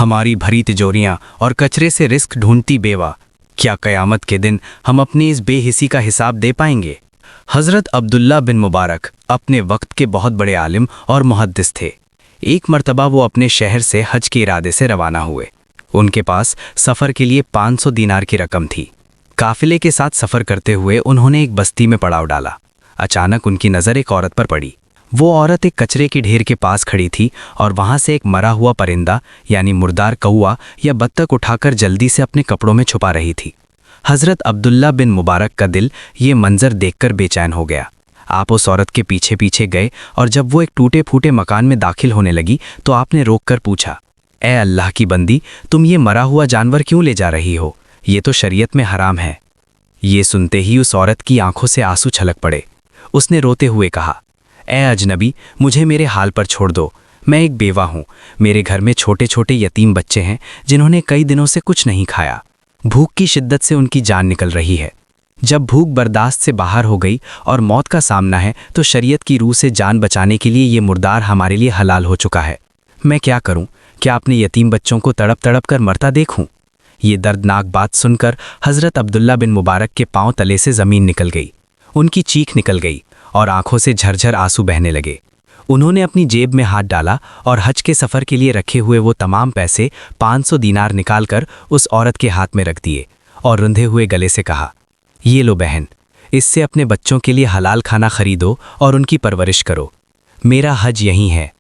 हमारी भरी तिजोरियां और कचरे से रिस्क ढूंढती बेवा, क्या क़यामत के दिन हम अपनी इस बेहिसी का हिसाब दे पाएंगे? हज़रत अब्दुल्ला बिन मुबारक अपने वक्त के बहुत बड़े आलिम और मुहद्दिस थे। एक मर्तबा वो अपने शहर से हज के इरादे से रवाना हुए। उनके पास सफ़र के लिए 500 दीनार की रकम थी। काफिले के साथ सफ़र करते हुए उन्होंने एक बस्ती में पड़ाव डाला। अचानक उनकी नज़र एक औरत पर पड़ी। वो औरत एक कचरे के ढेर के पास खड़ी थी और वहाँ से एक मरा हुआ परिंदा यानी मुर्दार कौआ या बत्तख उठाकर जल्दी से अपने कपड़ों में छुपा रही थी। हज़रत अब्दुल्ला बिन मुबारक का दिल ये मंजर देखकर बेचैन हो गया। आप उस औरत के पीछे पीछे गए और जब वो एक टूटे फूटे मकान में दाखिल होने लगी तो आपने रोककर पूछा, ए अल्लाह की बंदी, तुम ये मरा हुआ जानवर क्यों ले जा रही हो? ये तो शरीयत में हराम है। ये सुनते ही उस औरत की आंखों से आंसू छलक पड़े। उसने रोते हुए कहा, ए अजनबी, मुझे मेरे हाल पर छोड़ दो। मैं एक बेवा हूँ। मेरे घर में छोटे छोटे यतीम बच्चे हैं जिन्होंने कई दिनों से कुछ नहीं खाया। भूख की शिद्दत से उनकी जान निकल रही है। जब भूख बर्दाश्त से बाहर हो गई और मौत का सामना है तो शरीयत की रूह से जान बचाने के लिए ये मुर्दार हमारे लिए हलाल हो चुका है। मैं क्या करूं? क्या अपने यतीम बच्चों को तड़प तड़प कर मरता देखूं? ये दर्दनाक बात सुनकर हज़रत अब्दुल्ला बिन मुबारक के पांव तले से ज़मीन निकल गई। उनकी चीख निकल गई और आंखों से झरझर आंसू बहने लगे। उन्होंने अपनी जेब में हाथ डाला और हज के सफ़र के लिए रखे हुए वो तमाम पैसे 500 दीनार निकालकर उस औरत के हाथ में रख दिए और रुंधे हुए गले से कहा, ये लो बहन, इससे अपने बच्चों के लिए हलाल खाना खरीदो और उनकी परवरिश करो। मेरा हज यहीं है।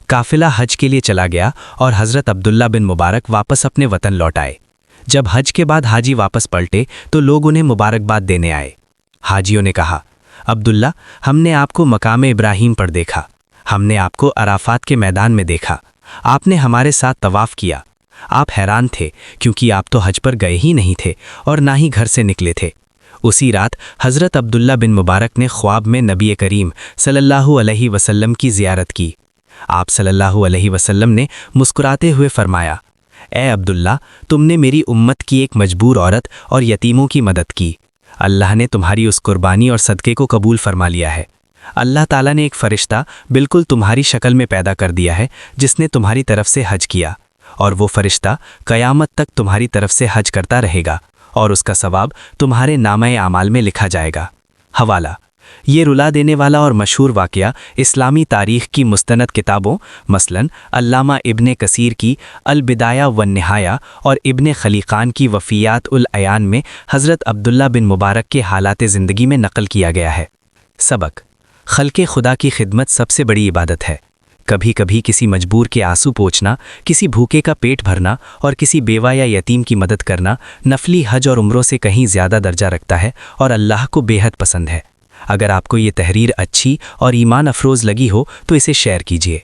काफिला हज के लिए चला गया और हज़रत अब्दुल्ला बिन मुबारक वापस अपने वतन लौट आए। जब हज के बाद हाजी वापस पलटे तो लोग उन्हें मुबारकबाद देने आए। हाजियों ने कहा, अब्दुल्ला, हमने आपको मकाम इब्राहीम पर देखा। हमने आपको अराफात के मैदान में देखा। आपने हमारे साथ तवाफ़ किया। आप हैरान थे क्योंकि आप तो हज पर गए ही नहीं थे और ना ही घर से निकले थे। उसी रात हज़रत अब्दुल्ला बिन मुबारक ने ख्वाब में नबी करीम सल्लल्लाहु अलैहि वसल्लम की ज़ियारत की। आप सल्लल्लाहु अलैहि वसल्लम ने मुस्कुराते हुए फरमाया, ए अब्दुल्ला, तुमने मेरी उम्मत की एक मजबूर औरत और यतीमों की मदद की। अल्लाह ने तुम्हारी उस कुर्बानी और सदक़े को कबूल फरमा लिया है। अल्लाह ताला ने एक फ़रिश्ता बिल्कुल तुम्हारी शक्ल में पैदा कर दिया है जिसने तुम्हारी तरफ से हज किया, और वो फ़रिश्ता क़यामत तक तुम्हारी तरफ से हज करता रहेगा और उसका सवाब तुम्हारे नामे आमाल में लिखा जाएगा। हवाला: ये रुला देने वाला और मशहूर वाक़या इस्लामी तारीख़ की मुस्तनद किताबों मसलन अल्लामा इब्ने कसीर की अल बिदाया वन निहाया और इब्ने खलीक़ान की वफ़ियात उल अयान में हज़रत अब्दुल्ला बिन मुबारक के हालात ज़िंदगी में नक़ल किया गया है। सबक: खल्क़े खुदा की खिदमत सबसे बड़ी इबादत है। कभी कभी किसी मजबूर के आंसू पोंछना, किसी भूखे का पेट भरना और किसी बेवा या यतीम की मदद करना नफली हज और उम्रों से कहीं ज़्यादा दर्जा रखता है और अल्लाह को बेहद पसंद है। अगर आपको ये तहरीर अच्छी और ईमान अफरोज़ लगी हो तो इसे शेयर कीजिए।